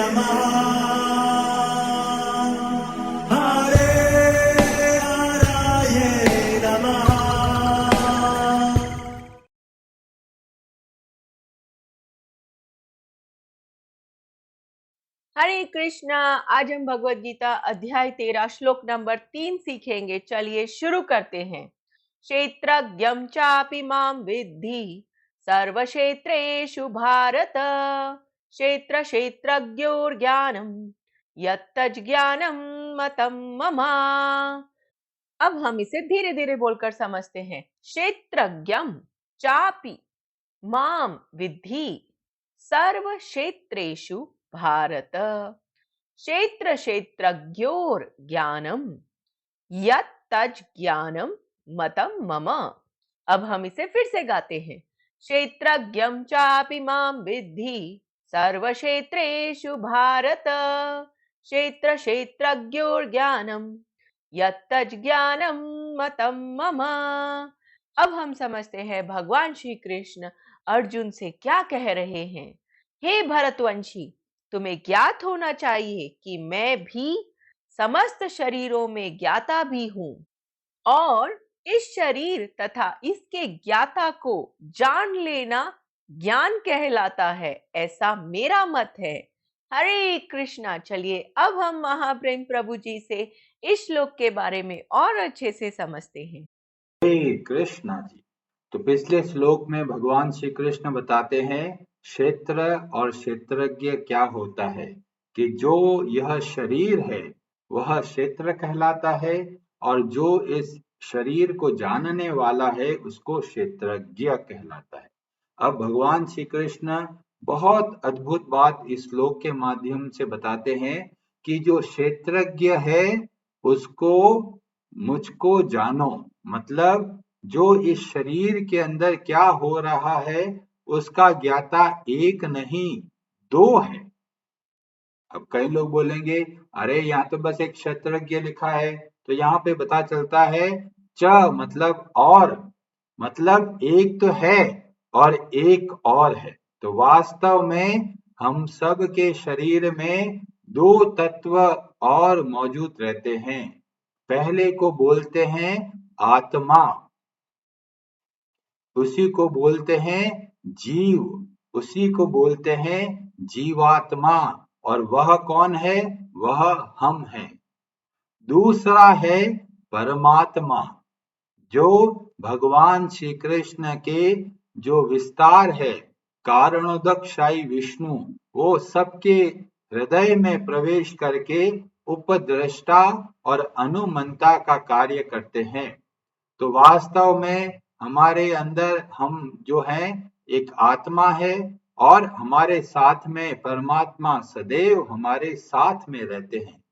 नमः हरे हराय नमः। हरे कृष्णा। आज हम भगवत गीता अध्याय 13 श्लोक नंबर 3 सीखेंगे। चलिए शुरू करते हैं। क्षेत्रज्ञं चापि मां विद्धि सर्वक्षेत्रेषु भारत, क्षेत्र क्षेत्रज्ञोर्ज्ञानं यत्तज् ज्ञानं मतं मम। अब हम इसे धीरे धीरे बोलकर समझते हैं। क्षेत्रज्ञं चापि मां विद्धि सर्व क्षेत्रेषु भारत, क्षेत्र क्षेत्रज्ञोर ज्ञानम यत् तज ज्ञानम मतम मम। अब हम इसे फिर से गाते हैं। क्षेत्रज्ञं चापि मां विद्धि सर्व क्षेत्रेषु भारत, क्षेत्र क्षेत्रज्ञोर ज्ञानम यत् तज ज्ञानम मतम मम। अब हम समझते हैं भगवान श्री कृष्ण अर्जुन से क्या कह रहे हैं। हे भरतवंशी, तुम्हें ज्ञात होना चाहिए कि मैं भी समस्त शरीरों में ज्ञाता भी हूं, और इस शरीर तथा इसके ज्ञाता को जान लेना ज्ञान कहलाता है, ऐसा मेरा मत है। हरे कृष्णा। चलिए अब हम महाप्रेम प्रभु जी से इस श्लोक के बारे में और अच्छे से समझते हैं। हरे कृष्णा जी। तो पिछले श्लोक में भगवान श्री कृष्ण बताते हैं क्षेत्र और क्षेत्रज्ञ क्या होता है, कि जो यह शरीर है वह क्षेत्र कहलाता है, और जो इस शरीर को जानने वाला है उसको क्षेत्रज्ञ कहलाता है। अब भगवान श्री कृष्ण बहुत अद्भुत बात इस श्लोक के माध्यम से बताते हैं कि जो क्षेत्रज्ञ है उसको मुझको जानो, मतलब जो इस शरीर के अंदर क्या हो रहा है उसका ज्ञाता एक नहीं दो है। अब कई लोग बोलेंगे अरे यहाँ तो बस एक क्षेत्रज्ञ लिखा है, तो यहाँ पे पता चलता है च मतलब और, मतलब एक तो है और एक और है। तो वास्तव में हम सब के शरीर में दो तत्व और मौजूद रहते हैं। पहले को बोलते हैं आत्मा, उसी को बोलते हैं जीव, उसी को बोलते हैं जीवात्मा, और वह कौन है? वह हम हैं। दूसरा है परमात्मा, जो भगवान श्री कृष्ण के जो विस्तार है, कारणोदकशाई विष्णु, वो सबके हृदय में प्रवेश करके उपद्रष्टा और अनुमंता का कार्य करते हैं। तो वास्तव में हमारे अंदर हम जो हैं एक आत्मा है, और हमारे साथ में परमात्मा सदैव हमारे साथ में रहते हैं।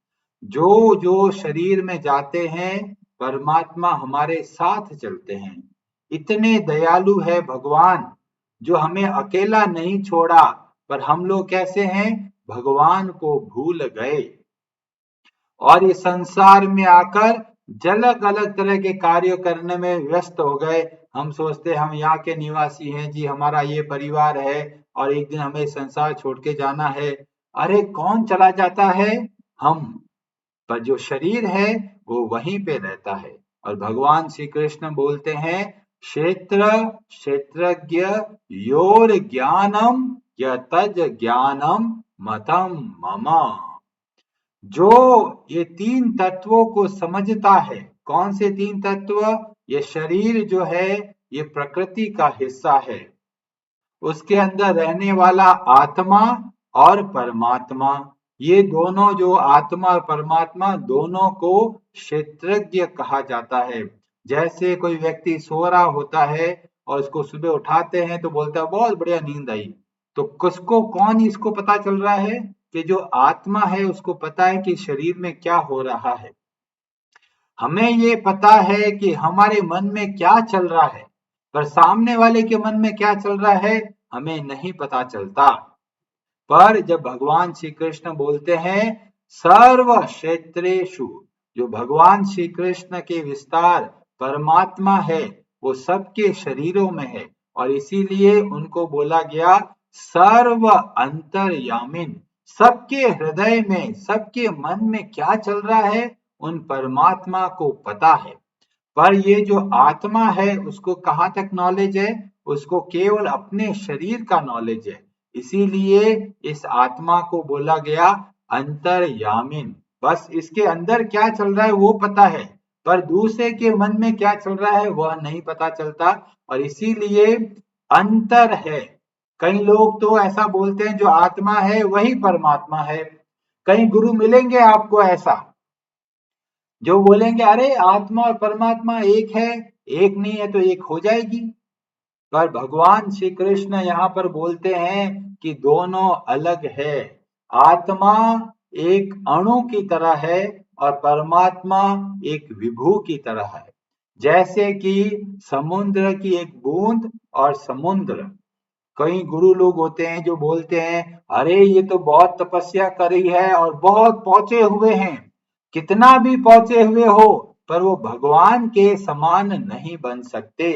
जो जो शरीर में जाते हैं परमात्मा हमारे साथ चलते हैं। इतने दयालु है भगवान, जो हमें अकेला नहीं छोड़ा। पर हम लोग कैसे हैं? भगवान को भूल गए और इस संसार में आकर अलग अलग तरह के कार्य करने में व्यस्त हो गए। हम सोचते हम यहाँ के निवासी हैं जी, हमारा ये परिवार है और एक दिन हमें संसार छोड़ के जाना है। अरे कौन चला जाता है? हम। पर जो शरीर है वो वहीं पे रहता है। और भगवान श्री कृष्ण बोलते हैं क्षेत्र क्षेत्रज्ञ योर ज्ञानम यतज ज्ञानम मतम मम। जो ये तीन तत्वों को समझता है, कौन से तीन तत्व? ये शरीर जो है ये प्रकृति का हिस्सा है, उसके अंदर रहने वाला आत्मा और परमात्मा, ये दोनों जो आत्मा और परमात्मा दोनों को क्षेत्रज्ञ कहा जाता है। जैसे कोई व्यक्ति सो रहा होता है और उसको सुबह उठाते हैं तो बोलता है बहुत बढ़िया नींद आई। तो किसको कौन इसको पता चल रहा है? कि जो आत्मा है उसको पता है कि शरीर में क्या हो रहा है। हमें ये पता है कि हमारे मन में क्या चल रहा है, पर सामने वाले के मन में क्या चल रहा है हमें नहीं पता चलता। पर जब भगवान श्री कृष्ण बोलते हैं सर्व क्षेत्रेषु, जो भगवान श्री कृष्ण के विस्तार परमात्मा है वो सबके शरीरों में है, और इसीलिए उनको बोला गया सर्व अंतर्यामिन, सबके हृदय में, सबके मन में क्या चल रहा है उन परमात्मा को पता है। पर ये जो आत्मा है उसको कहाँ तक नॉलेज है? उसको केवल अपने शरीर का नॉलेज है। इसीलिए इस आत्मा को बोला गया अंतर्यामिन। बस इसके अंदर क्या चल रहा है वो पता है, पर दूसरे के मन में क्या चल रहा है वह नहीं पता चलता, और इसीलिए अंतर है। कई लोग तो ऐसा बोलते हैं जो आत्मा है वही परमात्मा है। कई गुरु मिलेंगे आपको ऐसा जो बोलेंगे अरे आत्मा और परमात्मा एक है, एक नहीं है तो एक हो जाएगी। पर भगवान श्री कृष्ण यहाँ पर बोलते हैं कि दोनों अलग है। आत्मा एक अणु की तरह है और परमात्मा एक विभू की तरह है। जैसे कि समुद्र की एक बूंद और समुद्र। कई गुरु लोग होते हैं जो बोलते हैं अरे ये तो बहुत तपस्या करी है और बहुत पहुंचे हुए हैं। कितना भी पहुंचे हुए हो पर वो भगवान के समान नहीं बन सकते।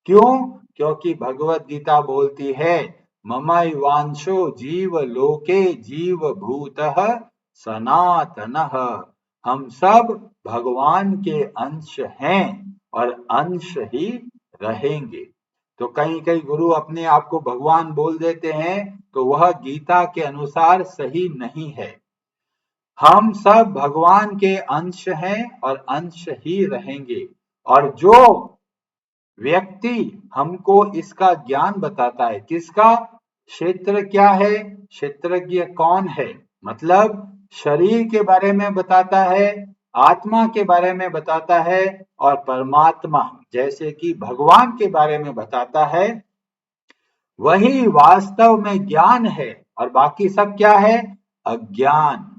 क्यों? क्योंकि भगवत गीता बोलती है ममैवांशो जीव लोके जीव भूतः सनातनः। हम सब भगवान के अंश हैं और अंश ही रहेंगे। तो कई कई गुरु अपने आप को भगवान बोल देते हैं तो वह गीता के अनुसार सही नहीं है। हम सब भगवान के अंश हैं और अंश ही रहेंगे। और जो व्यक्ति हमको इसका ज्ञान बताता है, किसका? क्षेत्र क्या है, क्षेत्रज्ञ कौन है, मतलब शरीर के बारे में बताता है, आत्मा के बारे में बताता है और परमात्मा जैसे कि भगवान के बारे में बताता है, वही वास्तव में ज्ञान है। और बाकी सब क्या है? अज्ञान।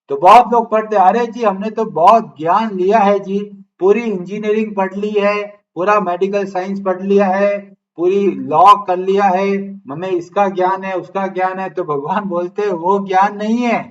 तो बहुत लोग पढ़ते हैं अरे जी हमने तो बहुत ज्ञान लिया है जी, पूरी इंजीनियरिंग पढ़ ली है, पूरा मेडिकल साइंस पढ़ लिया है, पूरी लॉ कर लिया है, हमें इसका ज्ञान है उसका ज्ञान है। तो भगवान बोलते हैं वो ज्ञान नहीं है।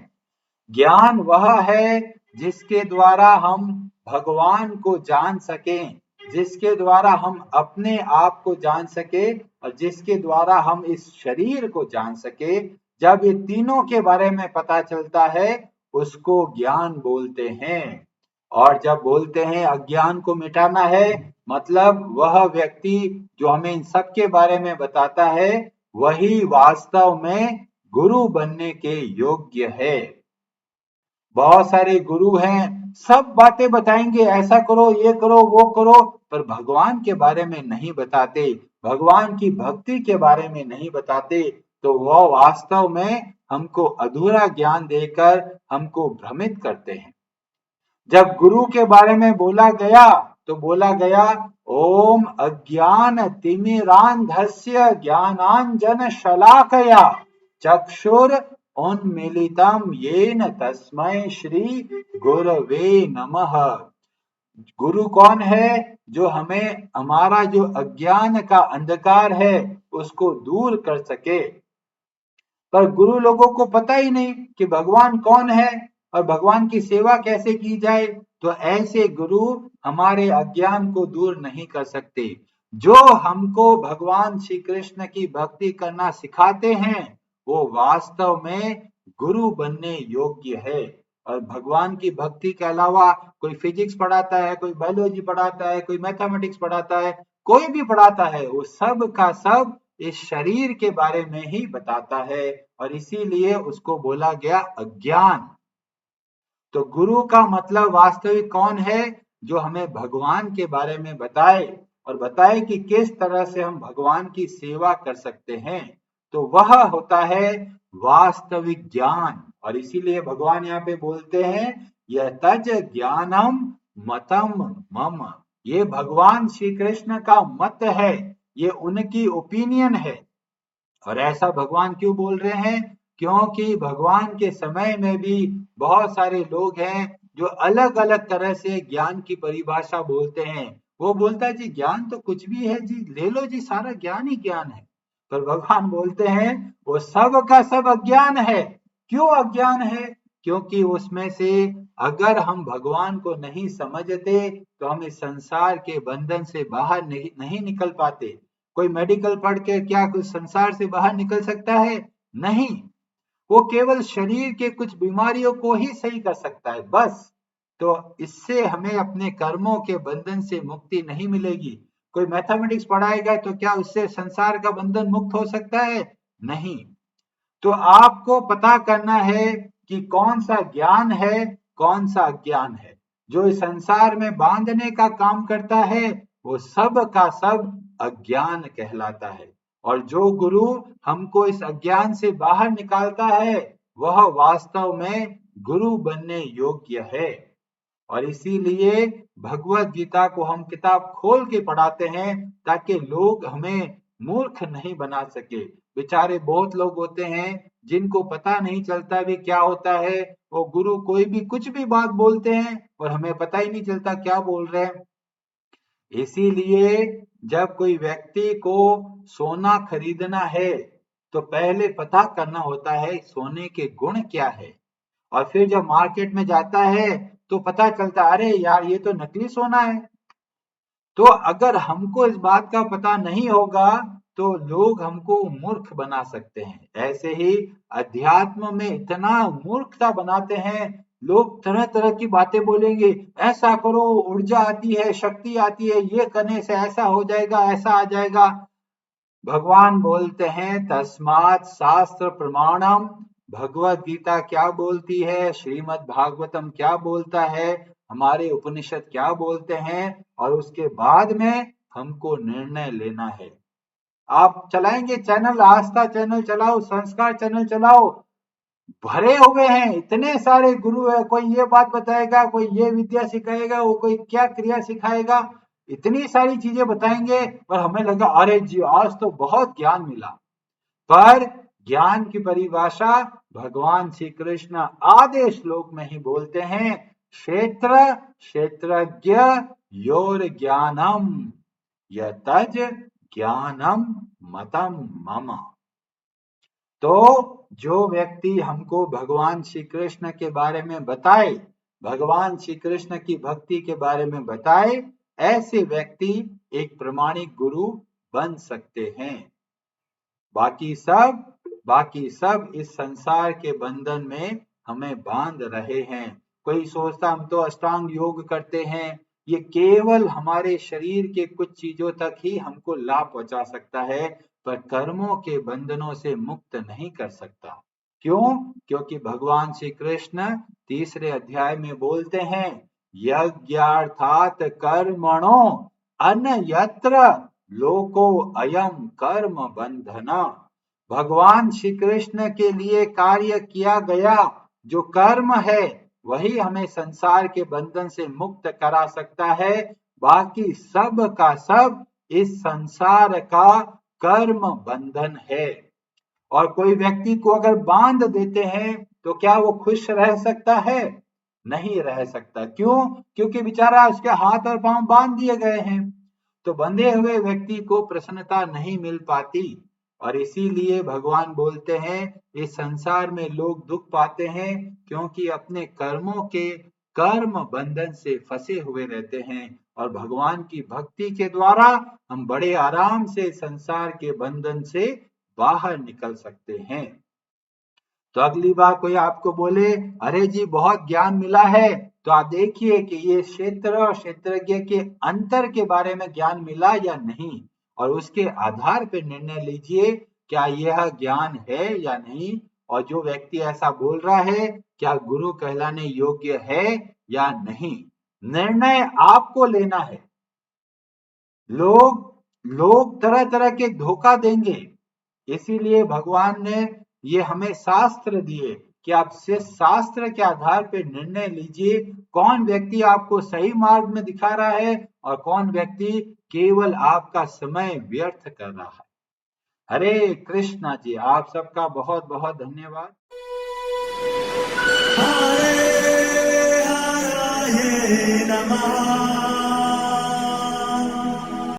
ज्ञान वह है जिसके द्वारा हम भगवान को जान सकें, जिसके द्वारा हम अपने आप को जान सके और जिसके द्वारा हम इस शरीर को जान सके। जब ये तीनों के बारे में पता चलता है उसको ज्ञान बोलते हैं। और जब बोलते हैं अज्ञान को मिटाना है, मतलब वह व्यक्ति जो हमें इन सब के बारे में बताता है वही वास्तव में गुरु बनने के योग्य है। बहुत सारे गुरु हैं, सब बातें बताएंगे, ऐसा करो ये करो वो करो, पर भगवान के बारे में नहीं बताते, भगवान की भक्ति के बारे में नहीं बताते। तो वह वास्तव में हमको अधूरा ज्ञान देकर हमको भ्रमित करते हैं। जब गुरु के बारे में बोला गया तो बोला गया ओम अज्ञान तिमिरांधस्य ज्ञानांजन शलाकया चक्षुर उन्मीलितम येन तस्मै श्री गुरवे नमः। गुरु कौन है? जो हमें हमारा जो अज्ञान का अंधकार है उसको दूर कर सके। पर गुरु लोगों को पता ही नहीं कि भगवान कौन है और भगवान की सेवा कैसे की जाए। तो ऐसे गुरु हमारे अज्ञान को दूर नहीं कर सकते। जो हमको भगवान श्री कृष्ण की भक्ति करना सिखाते हैं वो वास्तव में गुरु बनने योग्य है। और भगवान की भक्ति के अलावा कोई फिजिक्स पढ़ाता है, कोई बायोलॉजी पढ़ाता है, कोई मैथमेटिक्स पढ़ाता है, कोई भी पढ़ाता है, वो सब का सब इस शरीर के बारे में ही बताता है और इसीलिए उसको बोला गया अज्ञान। तो गुरु का मतलब वास्तविक कौन है? जो हमें भगवान के बारे में बताए और बताए कि किस तरह से हम भगवान की सेवा कर सकते हैं। तो वह होता है वास्तविक ज्ञान। और इसीलिए भगवान यहाँ पे बोलते हैं यह तज ज्ञानम मतम मम। ये भगवान श्री कृष्ण का मत है, ये उनकी ओपिनियन है। और ऐसा भगवान क्यों बोल रहे हैं? क्योंकि भगवान के समय में भी बहुत सारे लोग हैं जो अलग अलग तरह से ज्ञान की परिभाषा बोलते हैं। वो बोलता है जी ज्ञान तो कुछ भी है जी, ले लो जी, सारा ज्ञान ही ज्ञान है। पर भगवान बोलते हैं वो सब का सब अज्ञान है। क्यों अज्ञान है? क्योंकि उसमें से अगर हम भगवान को नहीं समझते तो हम इस संसार के बंधन से बाहर नहीं निकल पाते। कोई मेडिकल पढ़ के क्या कुछ संसार से बाहर निकल सकता है? नहीं। वो केवल शरीर के कुछ बीमारियों को ही सही कर सकता है, बस। तो इससे हमें अपने कर्मों के बंधन से मुक्ति नहीं मिलेगी। कोई मैथमेटिक्स पढ़ाएगा तो क्या उससे संसार का बंधन मुक्त हो सकता है? नहीं। तो आपको पता करना है कि कौन सा ज्ञान है, कौन सा अज्ञान है। जो इस संसार में बांधने का काम करता है वो सब का सब अज्ञान कहलाता है, और जो गुरु हमको इस अज्ञान से बाहर निकालता है वह वास्तव में गुरु बनने योग्य है। और इसीलिए भगवत गीता को हम किताब खोल के पढ़ाते हैं ताकि लोग हमें मूर्ख नहीं बना सके। बेचारे बहुत लोग होते हैं जिनको पता नहीं चलता भी क्या होता है, वो गुरु कोई भी कुछ भी बात बोलते हैं और हमें पता ही नहीं चलता क्या बोल रहे हैं। इसीलिए जब कोई व्यक्ति को सोना खरीदना है तो पहले पता करना होता है सोने के गुण क्या है, और फिर जब मार्केट में जाता है तो पता चलता अरे यार ये तो नकली सोना है। तो अगर हमको इस बात का पता नहीं होगा तो लोग हमको मूर्ख बना सकते हैं। ऐसे ही अध्यात्म में इतना मूर्खता बनाते हैं, लोग तरह तरह की बातें बोलेंगे, ऐसा करो, ऊर्जा आती है, शक्ति आती है, ये करने से ऐसा हो जाएगा, ऐसा आ जाएगा। भगवान बोलते हैं तस्मात् शास्त्र प्रमाणम। भगवत गीता क्या बोलती है, श्रीमद् भागवतम क्या बोलता है, हमारे उपनिषद क्या बोलते हैं, और उसके बाद में हमको निर्णय लेना है। आप चलाएंगे चैनल, आस्था चैनल चलाओ, संस्कार चैनल चलाओ, भरे हुए हैं, इतने सारे गुरु है, कोई ये बात बताएगा, कोई ये विद्या सिखाएगा, वो कोई क्या क्रिया सिखाएगा, इतनी सारी चीजें बताएंगे। और हमें लगा अरे जी आज तो बहुत ज्ञान मिला, पर ज्ञान की परिभाषा भगवान श्री कृष्ण आधे श्लोक में ही बोलते हैं, क्षेत्र क्षेत्रज्ञ योर ज्ञानम यतज ज्ञानम मतम मम। तो जो व्यक्ति हमको भगवान श्री कृष्ण के बारे में बताए, भगवान श्री कृष्ण की भक्ति के बारे में बताए, ऐसे व्यक्ति एक प्रामाणिक गुरु बन सकते हैं। बाकी सब इस संसार के बंधन में हमें बांध रहे हैं। कोई सोचता हम तो अष्टांग योग करते हैं, ये केवल हमारे शरीर के कुछ चीजों तक ही हमको लाभ पहुंचा सकता है, पर कर्मों के बंधनों से मुक्त नहीं कर सकता। क्यों? क्योंकि भगवान श्री कृष्ण 3 अध्याय में बोलते हैं यज्ञार्थात कर्मणो अन्यत्र लोको अयम कर्म बंधना। भगवान श्री कृष्ण के लिए कार्य किया गया जो कर्म है वही हमें संसार के बंधन से मुक्त करा सकता है। बाकी सब का सब इस संसार का कर्म बंधन है। और कोई व्यक्ति को अगर बांध देते हैं तो क्या वो खुश रह सकता है? नहीं रह सकता। क्यों? क्योंकि बेचारा उसके हाथ और पांव बांध दिए गए हैं। तो बंधे हुए व्यक्ति को प्रसन्नता नहीं मिल पाती, और इसीलिए भगवान बोलते हैं इस संसार में लोग दुख पाते हैं क्योंकि अपने कर्मों के कर्म बंधन से फंसे हुए रहते हैं। और भगवान की भक्ति के द्वारा हम बड़े आराम से संसार के बंधन से बाहर निकल सकते हैं। तो अगली बार कोई आपको बोले अरे जी बहुत ज्ञान मिला है, तो आप देखिए कि ये क्षेत्र और क्षेत्रज्ञ के अंतर के बारे में ज्ञान मिला या नहीं, और उसके आधार पर निर्णय लीजिए क्या यह ज्ञान है या नहीं। और जो व्यक्ति ऐसा बोल रहा है क्या गुरु कहलाने योग्य है या नहीं, निर्णय आपको लेना है। लोग तरह तरह के धोखा देंगे, इसीलिए भगवान ने ये हमें शास्त्र दिए कि आप सिर्फ शास्त्र के आधार पर निर्णय लीजिए कौन व्यक्ति आपको सही मार्ग में दिखा रहा है और कौन व्यक्ति केवल आपका समय व्यर्थ कर रहा है। हरे कृष्णा जी, आप सबका बहुत बहुत धन्यवाद। हरे हराये नमः।